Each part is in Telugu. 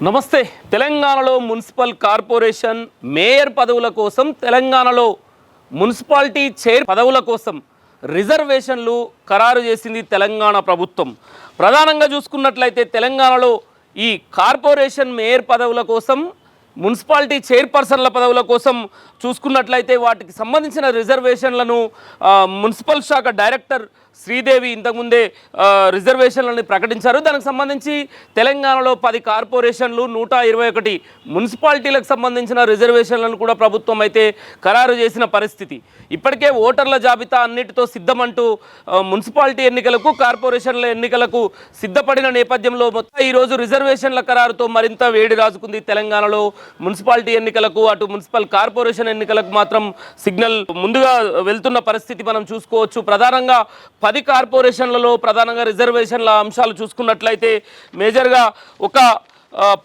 నమస్తే. తెలంగాణలో మున్సిపల్ కార్పొరేషన్ మేయర్ పదవుల కోసం, తెలంగాణలో మున్సిపాలిటీ చైర్ పదవుల కోసం రిజర్వేషన్లు ఖరారు చేసింది తెలంగాణ ప్రభుత్వం. ప్రధానంగా చూసుకున్నట్లయితే తెలంగాణలో ఈ కార్పొరేషన్ మేయర్ పదవుల కోసం, మున్సిపాలిటీ చైర్పర్సన్ల పదవుల కోసం చూసుకున్నట్లయితే వాటికి సంబంధించిన రిజర్వేషన్లను మున్సిపల్ శాఖ డైరెక్టర్ శ్రీదేవి ఇంతకుముందే రిజర్వేషన్లను ప్రకటించారు. దానికి సంబంధించి తెలంగాణలో 10 కార్పొరేషన్లు 121 మున్సిపాలిటీలకు సంబంధించిన రిజర్వేషన్లను కూడా ప్రభుత్వం అయితే ఖరారు చేసిన పరిస్థితి. ఇప్పటికే ఓటర్ల జాబితా అన్నిటితో సిద్ధమంటూ మున్సిపాలిటీ ఎన్నికలకు, కార్పొరేషన్ల ఎన్నికలకు సిద్ధపడిన నేపథ్యంలో మొత్తం ఈరోజు రిజర్వేషన్ల ఖరారుతో మరింత వేడి రాజుకుంది. తెలంగాణలో మున్సిపాలిటీ ఎన్నికలకు, అటు మున్సిపల్ కార్పొరేషన్ ఎన్నికలకు మాత్రం సిగ్నల్ ముందుగా వెళ్తున్న పరిస్థితి మనం చూసుకోవచ్చు. ప్రధానంగా 10 కార్పొరేషన్లలో ప్రధానంగా రిజర్వేషన్ల అంశాలు చూసుకున్నట్లయితే మేజర్గా ఒక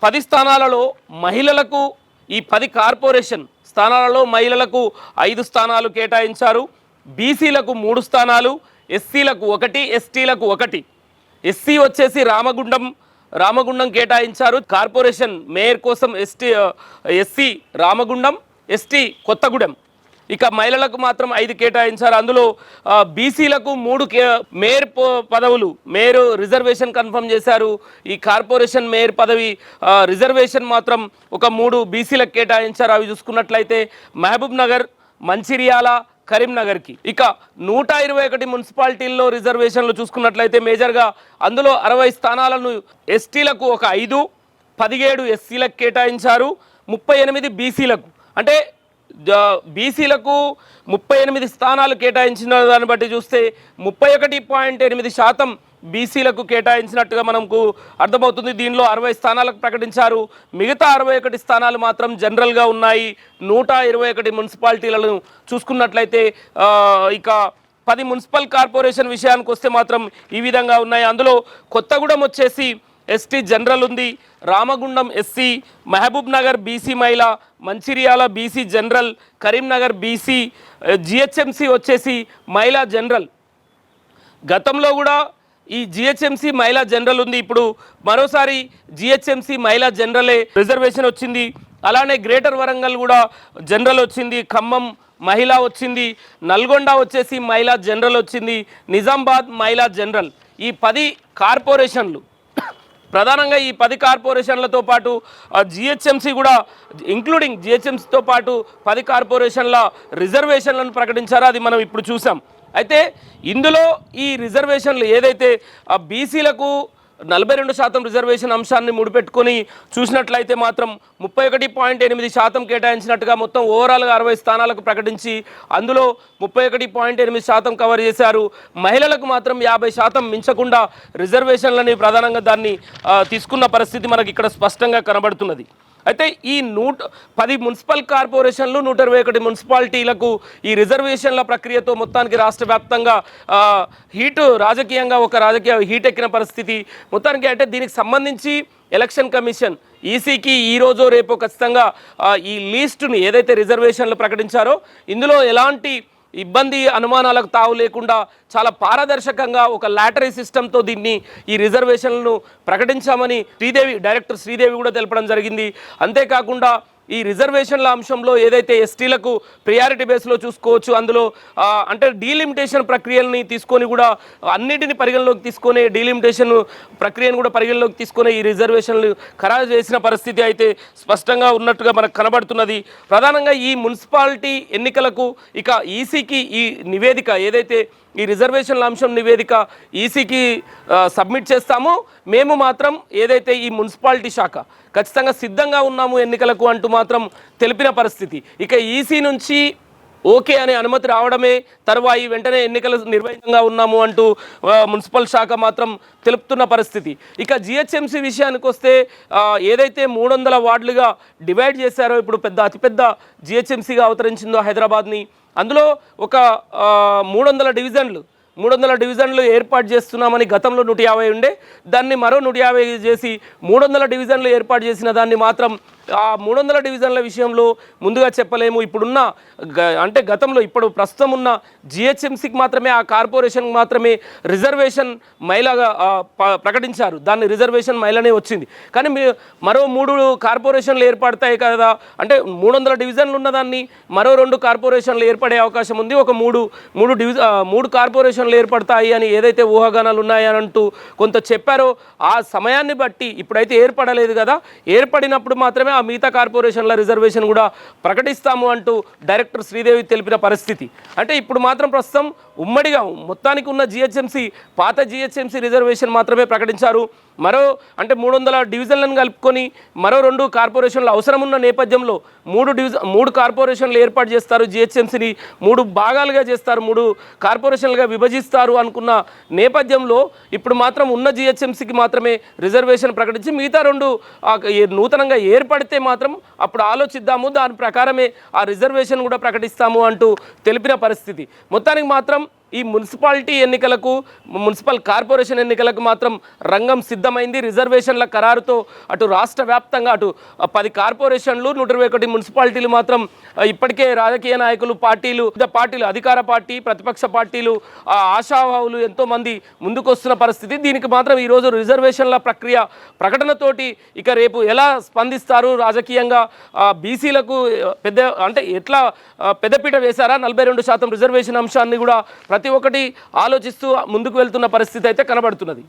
10 స్థానాలలో మహిళలకు, ఈ 10 కార్పొరేషన్ స్థానాలలో మహిళలకు 5 స్థానాలు కేటాయించారు. బీసీలకు 3 స్థానాలు, ఎస్సీలకు 1, ఎస్టీలకు 1. ఎస్సీ వచ్చేసి రామగుండం కేటాయించారు. కార్పొరేషన్ మేయర్ కోసం ఎస్సీ రామగుండం, ఎస్టీ కొత్తగూడెం. ఇక మహిళలకు మాత్రం 5 కేటాయించారు. అందులో బీసీలకు 3 మేయర్ పదవులు, మేయర్ రిజర్వేషన్ కన్ఫర్మ్ చేశారు. ఈ కార్పొరేషన్ మేయర్ పదవి రిజర్వేషన్ మాత్రం ఒక 3 బీసీలకు కేటాయించారు. అవి చూసుకున్నట్లయితే మహబూబ్ నగర్, మంచిర్యాల, కరీంనగర్కి. ఇక 121 మున్సిపాలిటీల్లో రిజర్వేషన్లు చూసుకున్నట్లయితే మేజర్గా అందులో 60 స్థానాలను ఎస్టీలకు ఒక 5, 17 ఎస్సీలకు కేటాయించారు. 38 బీసీలకు, అంటే బీసీలకు 38 స్థానాలు కేటాయించిన దాన్ని బట్టి చూస్తే 31.8% బీసీలకు కేటాయించినట్టుగా మనకు అర్థమవుతుంది. దీనిలో 60 స్థానాలకు ప్రకటించారు. మిగతా 61 స్థానాలు మాత్రం జనరల్గా ఉన్నాయి. 121 మున్సిపాలిటీలను చూసుకున్నట్లయితే ఇక 10 మున్సిపల్ కార్పొరేషన్ విషయానికి వస్తే మాత్రం ఈ విధంగా ఉన్నాయి. అందులో కొత్తగూడెం వచ్చేసి ఎస్టీ జనరల్ ఉంది, రామగుండం ఎస్సీ, మహబూబ్ నగర్ బీసీ మహిళ, Mancherial BC general, Karimnagar BC, GHMC వచ్చేసి మహిళా జనరల్. గతంలో కూడా ఈ జిహెచ్ఎంసీ మహిళా జనరల్ ఉంది. ఇప్పుడు మరోసారి జిహెచ్ఎంసీ మహిళా జనరలే రిజర్వేషన్ వచ్చింది. అలానే గ్రేటర్ వరంగల్ కూడా జనరల్ వచ్చింది, ఖమ్మం మహిళా వచ్చింది, నల్గొండ వచ్చేసి మహిళా జనరల్ వచ్చింది, నిజామాబాద్ మహిళా జనరల్. ఈ 10 కార్పొరేషన్లు ప్రధానంగా ఈ 10 కార్పొరేషన్లతో పాటు జిహెచ్ఎంసీ కూడా ఇంక్లూడింగ్ జిహెచ్ఎంసీతో పాటు 10 కార్పొరేషన్ల రిజర్వేషన్లను ప్రకటించారో అది మనం ఇప్పుడు చూసాం. అయితే ఇందులో ఈ రిజర్వేషన్లు ఏదైతే బీసీలకు 42% రిజర్వేషన్ అంశాన్ని ముడిపెట్టుకొని చూసినట్లయితే మాత్రం 31.8% కేటాయించినట్టుగా మొత్తం ఓవరాల్గా 60 స్థానాలకు ప్రకటించి అందులో 31.8% కవర్ చేశారు. మహిళలకు మాత్రం 50% మించకుండా రిజర్వేషన్లని ప్రధానంగా దాన్ని తీసుకున్న పరిస్థితి మనకి ఇక్కడ స్పష్టంగా కనబడుతున్నది. అయితే ఈ 110 మున్సిపల్ కార్పొరేషన్లు 121 మున్సిపాలిటీలకు ఈ రిజర్వేషన్ల ప్రక్రియతో మొత్తానికి రాష్ట్ర వ్యాప్తంగా రాజకీయంగా హీట్ ఎక్కిన పరిస్థితి మొత్తానికి. అంటే దీనికి సంబంధించి ఎలక్షన్ కమిషన్ ఈసీకి ఈరోజు రేపు ఖచ్చితంగా ఈ లిస్టుని ఏదైతే రిజర్వేషన్లు ప్రకటించారో ఇందులో ఎలాంటి ఇబ్బంది అనుమానాలకు తావు లేకుండా చాలా పారదర్శకంగా ఒక లాటరీ సిస్టంతో దీన్ని ఈ రిజర్వేషన్లను ప్రకటించామని డైరెక్టర్ శ్రీదేవి కూడా తెలపడం జరిగింది. అంతేకాకుండా ఈ రిజర్వేషన్ల అంశంలో ఏదైతే ఎస్టీలకు ప్రియారిటీ బేస్లో చూసుకోవచ్చు, అందులో అంటే డీలిమిటేషన్ ప్రక్రియలని తీసుకొని కూడా అన్నిటిని పరిగణలోకి తీసుకొని డీలిమిటేషన్ ప్రక్రియను కూడా పరిగణలోకి తీసుకొని ఈ రిజర్వేషన్లు ఖరారు చేసిన పరిస్థితి అయితే స్పష్టంగా ఉన్నట్టుగా మనకు కనబడుతున్నది. ప్రధానంగా ఈ మున్సిపాలిటీ ఎన్నికలకు ఇక ఈసీకి ఈ నివేదిక ఏదైతే ఈ రిజర్వేషన్ల అంశం నివేదిక ఈసీకి సబ్మిట్ చేస్తాము, మేము మాత్రం ఏదైతే ఈ మున్సిపాలిటీ శాఖ ఖచ్చితంగా సిద్ధంగా ఉన్నాము ఎన్నికలకు అంటూ మాత్రం తెలిపిన పరిస్థితి. ఇక ఈసీ నుంచి ఓకే అనే అనుమతి రావడమే తరువాయి వెంటనే ఎన్నికలు నిర్వహితంగా ఉన్నాము అంటూ మున్సిపల్ శాఖ మాత్రం తెలుపుతున్న పరిస్థితి. ఇక జిహెచ్ఎంసీ విషయానికి వస్తే ఏదైతే 300 వార్డులుగా డివైడ్ చేశారో, ఇప్పుడు అతిపెద్ద జిహెచ్ఎంసీగా అవతరించిందో హైదరాబాద్ని, అందులో ఒక 300 డివిజన్లు ఏర్పాటు చేస్తున్నామని గతంలో 150 ఉండే, దాన్ని మరో 150 చేసి 300 డివిజన్లు ఏర్పాటు చేసిన దాన్ని మాత్రం ఆ 300 డివిజన్ల విషయంలో ముందుగా చెప్పలేము. ఇప్పుడున్న అంటే గతంలో ఇప్పుడు ప్రస్తుతం ఉన్న జిహెచ్ఎంసీకి మాత్రమే, ఆ కార్పొరేషన్కి మాత్రమే రిజర్వేషన్ మైలాగా ప్రకటించారు. దాన్ని రిజర్వేషన్ మైలనే వచ్చింది. కానీ మరో 3 కార్పొరేషన్లు ఏర్పడతాయి కదా, అంటే 300 డివిజన్లు ఉన్నదాన్ని మరో 2 కార్పొరేషన్లు ఏర్పడే అవకాశం ఉంది. ఒక 3 కార్పొరేషన్లు ఏర్పడతాయి అని ఏదైతే ఊహాగానాలు ఉన్నాయని అంటూ కొంత చెప్పారో, ఆ సమయాన్ని బట్టి ఇప్పుడైతే ఏర్పడలేదు కదా, ఏర్పడినప్పుడు మాత్రమే ఆ మిగతా కార్పొరేషన్ల రిజర్వేషన్ కూడా ప్రకటిస్తాము అంటూ డైరెక్టర్ శ్రీదేవి తెలిపిన పరిస్థితి. అంటే ఇప్పుడు మాత్రం ప్రస్తుతం ఉమ్మడిగా మొత్తానికి ఉన్న జిహెచ్ఎంసీ, పాత జిహెచ్ఎంసీ రిజర్వేషన్ మాత్రమే ప్రకటించారు. మరో అంటే 300 డివిజన్లను కలుపుకొని మరో 2 కార్పొరేషన్లు అవసరం ఉన్న నేపథ్యంలో 3 కార్పొరేషన్లు ఏర్పాటు చేస్తారు. జిహెచ్ఎంసీని 3 భాగాలుగా చేస్తారు, 3 కార్పొరేషన్లుగా విభజిస్తారు అనుకున్న నేపథ్యంలో ఇప్పుడు మాత్రం ఉన్న జిహెచ్ఎంసీకి మాత్రమే రిజర్వేషన్ ప్రకటించి మిగతా 2 నూతనంగా ఏర్పడితే మాత్రం అప్పుడు ఆలోచిద్దాము, దాని ప్రకారమే ఆ రిజర్వేషన్ కూడా ప్రకటిస్తాము అంటూ తెలిపిన పరిస్థితి. మొత్తానికి మాత్రం ఈ మున్సిపాలిటీ ఎన్నికలకు, మున్సిపల్ కార్పొరేషన్ ఎన్నికలకు మాత్రం రంగం సిద్ధమైంది. రిజర్వేషన్ల ఖరారుతో అటు రాష్ట్ర వ్యాప్తంగా అటు 10 కార్పొరేషన్లు, 121 మున్సిపాలిటీలు మాత్రం ఇప్పటికే రాజకీయ నాయకులు, పార్టీలు, అధికార పార్టీ, ప్రతిపక్ష పార్టీలు, ఆశావాహులు ఎంతోమంది ముందుకొస్తున్న పరిస్థితి. దీనికి మాత్రం ఈరోజు రిజర్వేషన్ల ప్రక్రియ ప్రకటనతోటి ఇక రేపు ఎలా స్పందిస్తారు రాజకీయంగా, బీసీలకు అంటే ఎట్లా పెద్దపీట వేశారా, 42% రిజర్వేషన్ అంశాన్ని కూడా ప్రతి ఒక్కటి ఆలోచిస్తూ ముందుకు వెళ్తున్న పరిస్థితి అయితే కనబడుతున్నది.